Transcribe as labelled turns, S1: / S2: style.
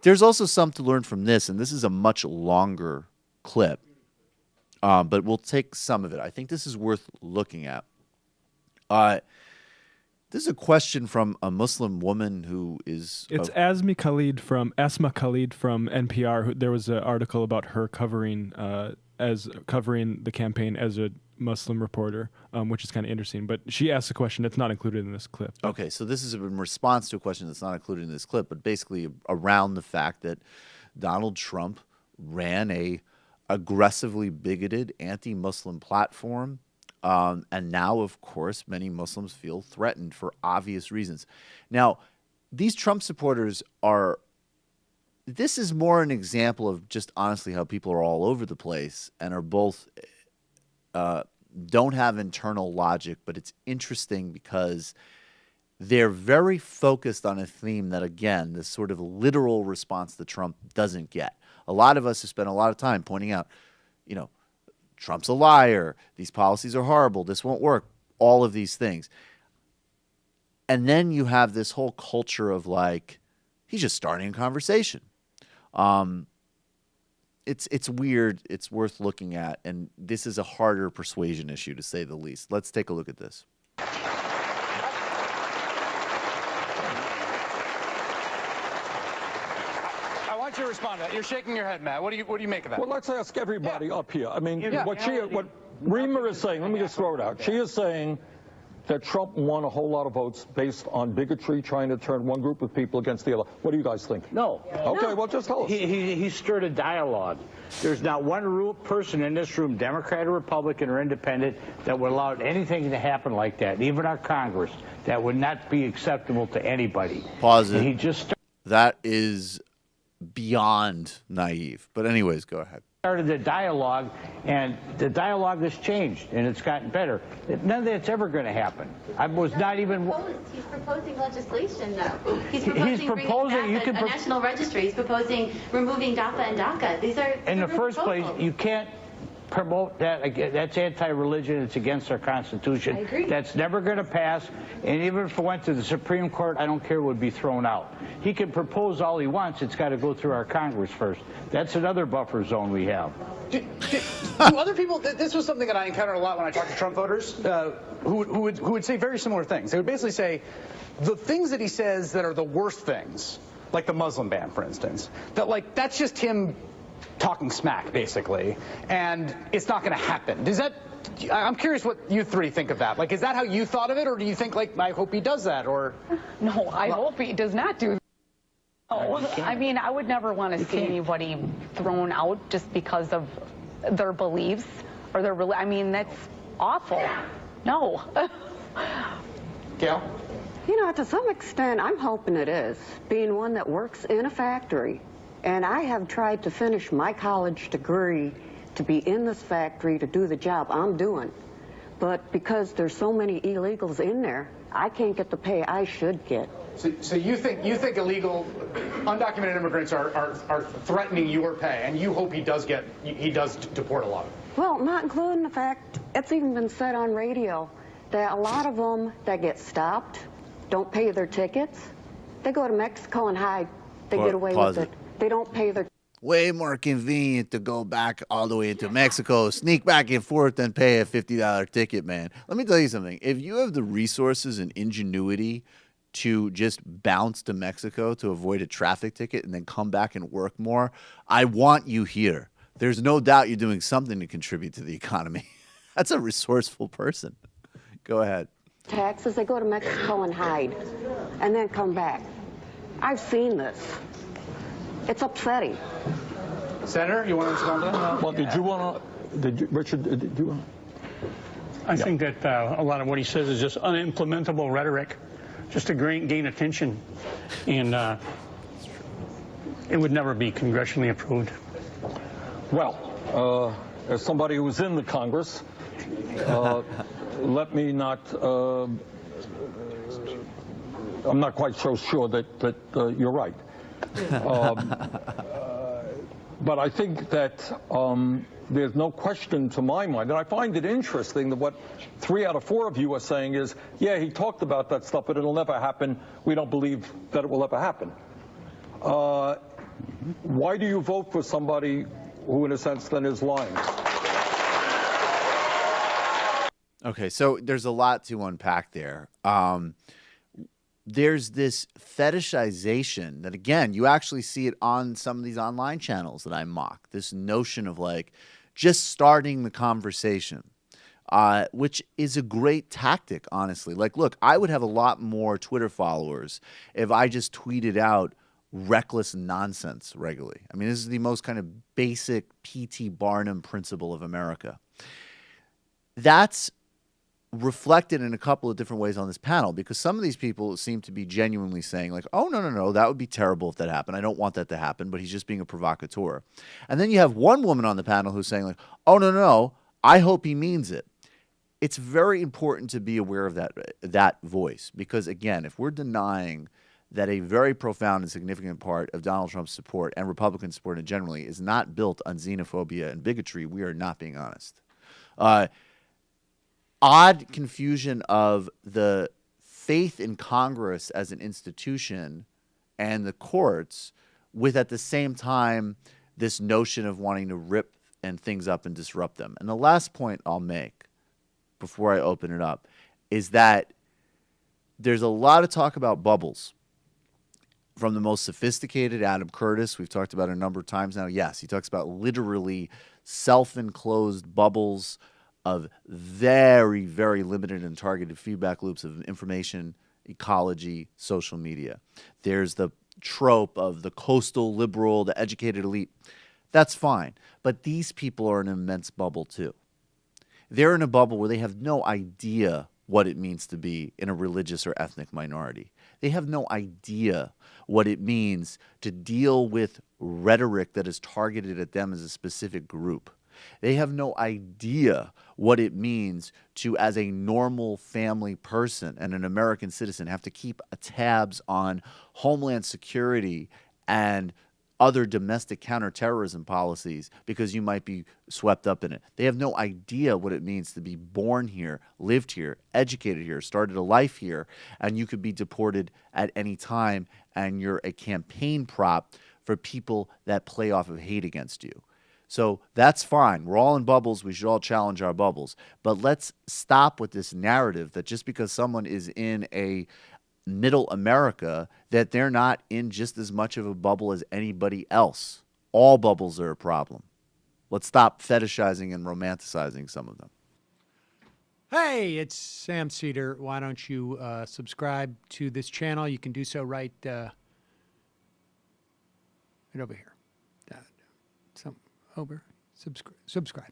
S1: There's also some to learn from this, and this is a much longer clip, but we'll take some of it. I think this is worth looking at. This is a question from a Muslim woman who is...
S2: It's Asma Khalid from NPR. There was an article about her covering the campaign as a Muslim reporter, which is kind of interesting. But she asked a question that's not included in this clip.
S1: Okay, so this is in response to a question that's not included in this clip, but basically around the fact that Donald Trump ran a aggressively bigoted anti-Muslim platform. And now, of course, many Muslims feel threatened for obvious reasons. Now, these Trump supporters this is more an example of just honestly how people are all over the place and are both don't have internal logic, but it's interesting because they're very focused on a theme that, again, this sort of literal response that Trump doesn't get. A lot of us have spent a lot of time pointing out, Trump's a liar, these policies are horrible, this won't work, all of these things. And then you have this whole culture of he's just starting a conversation. It's weird, it's worth looking at, and this is a harder persuasion issue, to say the least. Let's take a look at this.
S3: To respond to that. You're shaking your head, Matt. What do you make of that?
S4: Well, let's ask everybody up here. I mean, what Reema is saying, let me just throw it out. She is saying that Trump won a whole lot of votes based on bigotry, trying to turn one group of people against the other. What do you guys think?
S5: No.
S4: Okay, well, just tell us.
S5: He stirred a dialogue. There's not one person in this room, Democrat or Republican or Independent, that would allow anything to happen like that. Even our Congress, that would not be acceptable to anybody.
S1: Pause it.
S5: And he just
S1: that is beyond naive. But anyways, go ahead.
S5: Started the dialogue, and the dialogue has changed, and it's gotten better. None of that's ever going to happen. I was not even...
S6: He's proposing legislation, though. He's proposing a national registry. He's proposing removing DAPA and DACA. These are...
S5: In the first place, you can't promote that. That's anti-religion. It's against our Constitution.
S6: I agree.
S5: That's never going to pass. And even if it went to the Supreme Court, I don't care, it would be thrown out. He can propose all he wants. It's got to go through our Congress first. That's another buffer zone we have.
S3: Do other people? This was something that I encountered a lot when I talked to Trump voters, who would say very similar things. They would basically say the things that he says that are the worst things, like the Muslim ban, for instance, that's just him talking smack, basically, and it's not going to happen. I'm curious what you three think of that. Is that how you thought of it, or do you think, I hope he does that, or?
S7: No, I hope he does not do that. Oh, I mean, I would never want to see anybody thrown out just because of their beliefs or I mean, that's awful. No.
S3: Gail?
S8: To some extent, I'm hoping it is, being one that works in a factory. And I have tried to finish my college degree to be in this factory to do the job I'm doing. But because there's so many illegals in there, I can't get the pay I should get.
S3: So you think illegal, undocumented immigrants are threatening your pay, and you hope he does deport a lot of them?
S8: Well, not including the fact, it's even been said on radio, that a lot of them that get stopped don't pay their tickets. They go to Mexico and hide. They get away with it. They don't pay their...
S1: Way more convenient to go back all the way into Mexico, sneak back and forth, than pay a $50 ticket, man. Let me tell you something. If you have the resources and ingenuity to just bounce to Mexico to avoid a traffic ticket and then come back and work more, I want you here. There's no doubt you're doing something to contribute to the economy. That's a resourceful person. Go ahead.
S8: Taxes, they go to Mexico and hide and then come back. I've seen this. It's upsetting.
S3: Senator, you want to respond to that?
S4: Well, Richard, did you want to?
S9: I think that a lot of what he says is just unimplementable rhetoric, just to gain attention, and it would never be congressionally approved.
S4: Well, as somebody who was in the Congress, let me not, I'm not quite so sure that you're right. But I think that there's no question to my mind, and I find it interesting that what 3 out of 4 of you are saying is, yeah, he talked about that stuff, but it'll never happen. We don't believe that it will ever happen. why do you vote for somebody who, in a sense, then is lying?
S1: Okay, so there's a lot to unpack there. There's this fetishization that, again, you actually see it on some of these online channels that I mock. This notion of like just starting the conversation, which is a great tactic, honestly. Like, look, I would have a lot more Twitter followers if I just tweeted out reckless nonsense regularly. I mean, this is the most kind of basic P.T. Barnum principle of America. That's reflected in a couple of different ways on this panel, because some of these people seem to be genuinely saying like, oh, no, that would be terrible if that happened. I don't want that to happen, but he's just being a provocateur. And then you have one woman on the panel who's saying like, oh, no, I hope he means it. It's very important to be aware of that voice, because, again, if we're denying that a very profound and significant part of Donald Trump's support and Republican support generally is not built on xenophobia and bigotry, we are not being honest. Odd confusion of the faith in Congress as an institution and the courts with, at the same time, this notion of wanting to rip things up and disrupt them. And the last point I'll make before I open it up is that there's a lot of talk about bubbles. From the most sophisticated Adam Curtis, we've talked about a number of times now. Yes, he talks about literally self-enclosed bubbles of very, very limited and targeted feedback loops of information, ecology, social media. There's the trope of the coastal liberal, the educated elite. That's fine. But these people are in an immense bubble too. They're in a bubble where they have no idea what it means to be in a religious or ethnic minority. They have no idea what it means to deal with rhetoric that is targeted at them as a specific group. They have no idea what it means to, as a normal family person and an American citizen, have to keep tabs on homeland security and other domestic counterterrorism policies because you might be swept up in it. They have no idea what it means to be born here, lived here, educated here, started a life here, and you could be deported at any time, and you're a campaign prop for people that play off of hate against you. So that's fine. We're all in bubbles. We should all challenge our bubbles. But let's stop with this narrative that just because someone is in a middle America, that they're not in just as much of a bubble as anybody else. All bubbles are a problem. Let's stop fetishizing and romanticizing some of them.
S10: Hey, it's Sam Seder. Why don't you subscribe to this channel? You can do so right over here. Over. Subscribe.